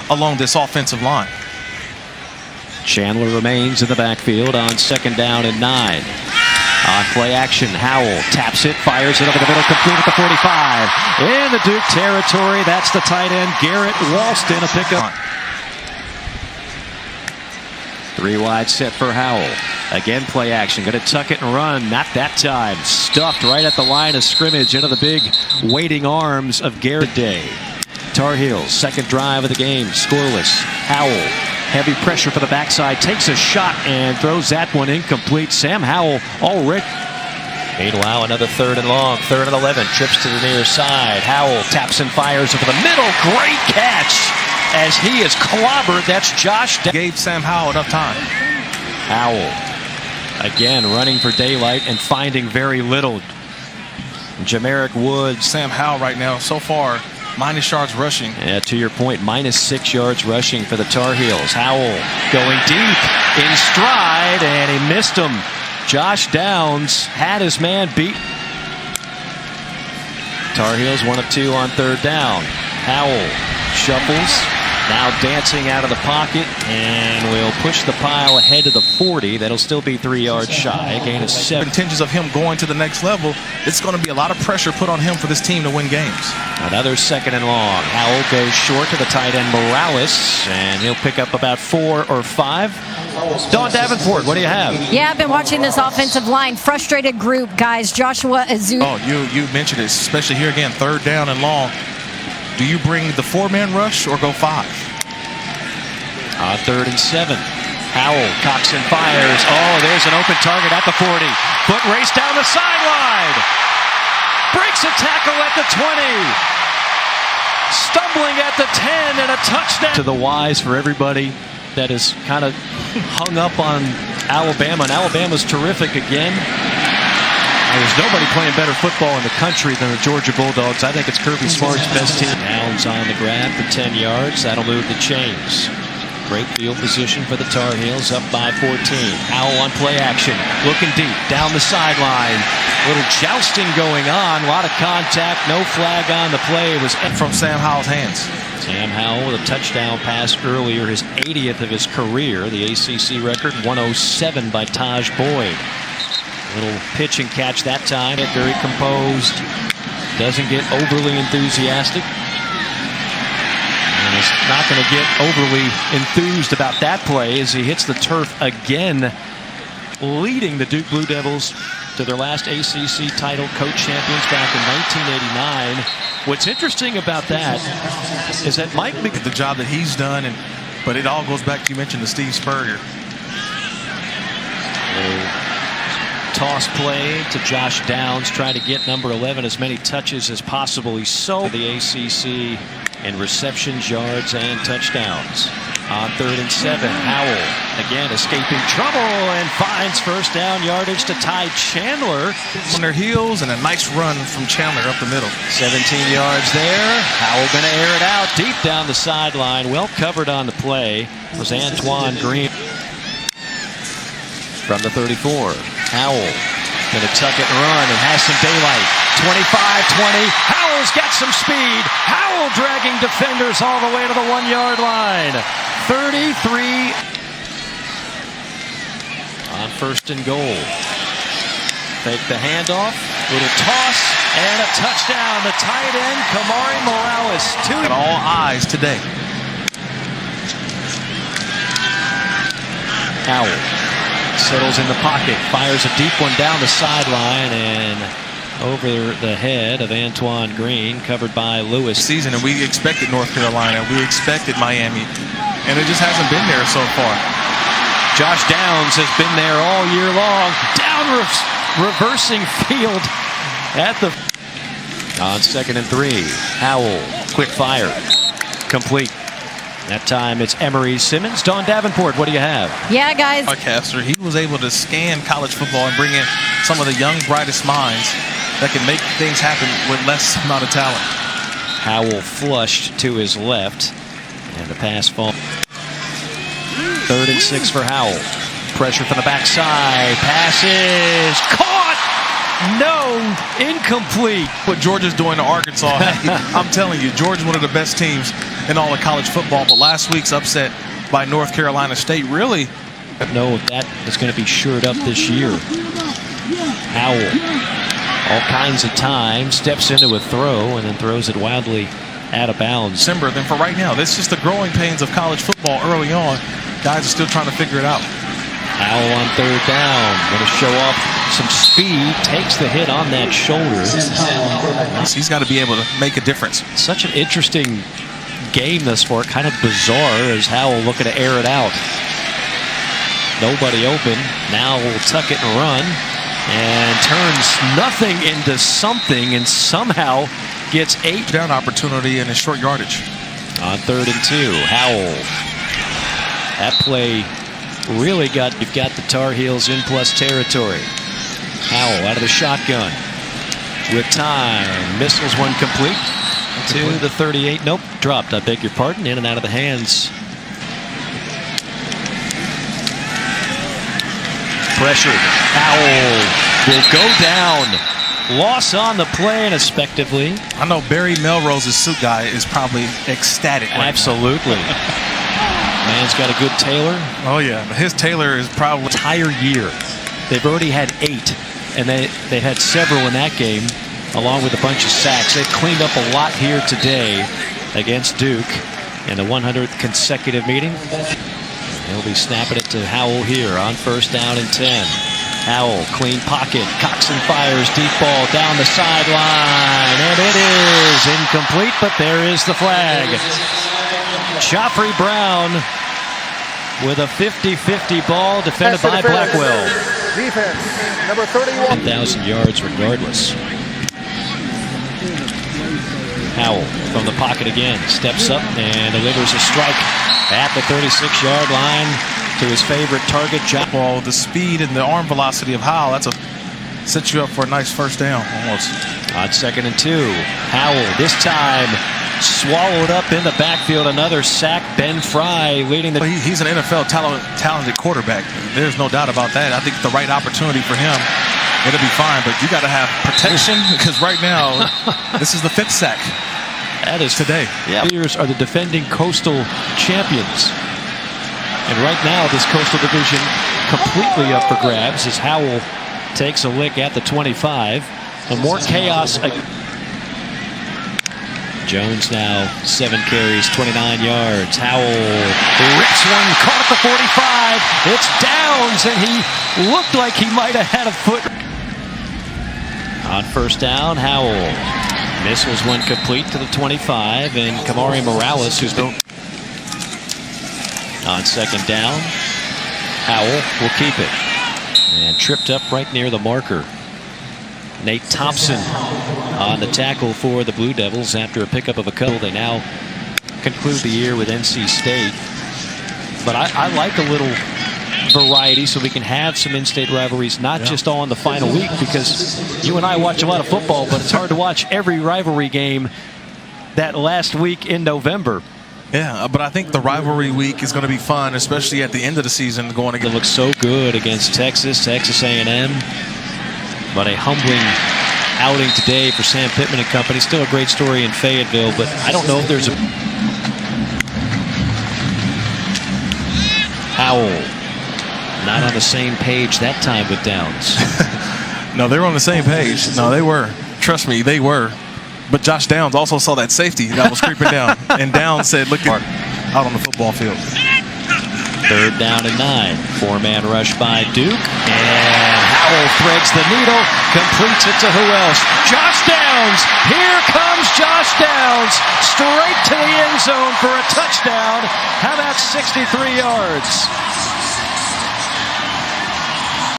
along this offensive line. Chandler remains in the backfield on 2nd down and 9. On play action, Howell taps it, fires it over the middle, complete at the 45. In the Duke territory, that's the tight end, Garrett Walston, a pickup. 3 wide set for Howell. Again, play action, going to tuck it and run. Not that time. Stuffed right at the line of scrimmage into the big waiting arms of Garrett Day. Tar Heels, 2nd drive of the game, scoreless. Howell, heavy pressure for the backside, takes a shot and throws that one incomplete. Sam Howell already. Meanwhile, another 3rd and long, 3rd and 11, trips to the near side. Howell taps and fires over the middle. Great catch as he is clobbered. That's Josh. Gave Sam Howell enough time. Howell, again, running for daylight and finding very little. Jamerick Woods. Sam Howell right now, so far, -6 yards rushing. Yeah, to your point, -6 yards rushing for the Tar Heels. Howell going deep in stride, and he missed him. Josh Downs had his man beat. Tar Heels 1 of 2 on 3rd down. Howell shuffles, now dancing out of the pocket, and will push the pile ahead to the 40. That'll still be 3 yards shy. A gain of 7. Intentions of him going to the next level. It's going to be a lot of pressure put on him for this team to win games. Another 2nd and long. Howell goes short to the tight end Morales, and he'll pick up about 4 or 5. Dawn Davenport, what do you have? Yeah, I've been watching this offensive line. Frustrated group, guys. Joshua Azu. Oh, you mentioned it, especially here again, 3rd down and long. Do you bring the 4-man rush or go 5? On 3rd and 7. Howell cocks and fires. Oh, there's an open target at the 40. Foot race down the sideline. Breaks a tackle at the 20. Stumbling at the 10 and a touchdown. To the wise for everybody that is kind of hung up on Alabama. And Alabama's terrific again. There's nobody playing better football in the country than the Georgia Bulldogs. I think it's Kirby Smart's best team. Downs on the grab for 10 yards. That'll move the chains. Great field position for the Tar Heels, up by 14. Howell on play action, looking deep, down the sideline. Little jousting going on, a lot of contact, no flag on the play. It was from Sam Howell's hands. Sam Howell with a touchdown pass earlier, his 80th of his career. The ACC record, 107 by Taj Boyd. Little pitch and catch that time. Very composed. Doesn't get overly enthusiastic. And is not going to get overly enthused about that play as he hits the turf again, leading the Duke Blue Devils to their last ACC title, coach champions back in 1989. What's interesting about that is that Mike the job that he's done, but it all goes back to, you mentioned, the Steve Spurrier. Toss play to Josh Downs, trying to get number 11 as many touches as possible. He's so the ACC in receptions, yards, and touchdowns. On 3rd and 7, Howell again escaping trouble and finds 1st down yardage to Ty Chandler. On their heels, and a nice run from Chandler up the middle. 17 yards there. Howell going to air it out deep down the sideline. Well covered on the play was Antoine Green. From the 34, Howell going to tuck it and run and has some daylight. 25-20. Howell's got some speed. Howell dragging defenders all the way to the 1-yard line. 33 on 1st and goal. Fake the handoff. Little toss and a touchdown. The tight end, Kamari Morales. Got all eyes today. Howell settles in the pocket, fires a deep one down the sideline and over the head of Antoine Green, covered by Lewis. Season, and we expected North Carolina, we expected Miami, and it just hasn't been there so far. Josh Downs has been there all year long. Down reversing field at the on 2nd and 3. Howell, quick fire, complete. That time it's Emery Simmons. Dawn Davenport, what do you have? Yeah, guys. Broadcaster, he was able to scan college football and bring in some of the young, brightest minds that can make things happen with less amount of talent. Howell flushed to his left, and the pass fall. 3rd and 6 for Howell. Pressure from the backside. Passes caught. No, incomplete. What Georgia's doing to Arkansas, I'm telling you, Georgia's one of the best teams. in all of college football. But last week's upset by North Carolina State really. Know if that is going to be shored up this year. Howell, all kinds of time, steps into a throw and then throws it wildly out of bounds. Then for right now, this is just the growing pains of college football early on. Guys are still trying to figure it out. Howell on third down, going to show off some speed, takes the hit on that shoulder. He's got to be able to make a difference. Such an interesting game thus far, kind of bizarre as Howell looking to air it out. Nobody open. Now we'll tuck it and run, and turns nothing into something, and somehow gets 8 down opportunity in a short yardage. On 3rd and 2, Howell. That play really you've got the Tar Heels in plus territory. Howell out of the shotgun with time. Missiles one complete to the 38. Nope, dropped. I beg your pardon. In and out of the hands. Pressured. Howell will go down. Loss on the play and effectively. I know Barry Melrose's suit guy is probably ecstatic. Absolutely. Man's got a good tailor. Oh yeah, his tailor is probably entire year. They've already had 8, and they had several in that game, along with a bunch of sacks. They've cleaned up a lot here today against Duke in the 100th consecutive meeting. He'll be snapping it to Howell here on 1st down and 10. Howell, clean pocket. Coxon fires deep ball down the sideline, and it is incomplete, but there is the flag. Joffrey Brown with a 50-50 ball defended by Blackwell. Defense, number 31. 1,000 yards regardless. Howell from the pocket again, steps up and delivers a strike at the 36-yard line to his favorite target, Ball, the speed and the arm velocity of Howell, sets you up for a nice first down almost. On 2nd and 2, Howell this time swallowed up in the backfield. Another sack. Ben Fry leading the. He's an NFL talented quarterback. There's no doubt about that. I think the right opportunity for him, it'll be fine. But you got to have protection because right now this is the 5th sack. That is today. Yeah. Warriors are the defending Coastal champions. And right now, this Coastal division completely up for grabs as Howell takes a lick at the 25. And more chaos. Jones now 7 carries, 29 yards. Howell rips one, caught at the 45. It's Downs, and he looked like he might have had a foot. On 1st down, Howell missiles one complete to the 25, and Kamari Morales, who's been on 2nd down. Howell will keep it. And tripped up right near the marker. Nate Thompson on the tackle for the Blue Devils after a pickup of a couple. They now conclude the year with NC State. But I like a little variety so we can have some in-state rivalries, not just all in the final week, because you and I watch a lot of football, but it's hard to watch every rivalry game that last week in November. Yeah, but I think the rivalry week is going to be fun, especially at the end of the season. Going against. It looks so good against Texas A&M. But a humbling outing today for Sam Pittman and company. Still a great story in Fayetteville, but I don't know if there's a. Howell not on the same page that time with Downs. No, they were on the same page. No, they were. Trust me, they were. But Josh Downs also saw that safety that was creeping down. And Downs said, look out on the football field. 3rd down and 9. 4-man rush by Duke. And Howell threads the needle, completes it to who else? Josh Downs. Here comes Josh Downs, straight to the end zone for a touchdown. How about 63 yards?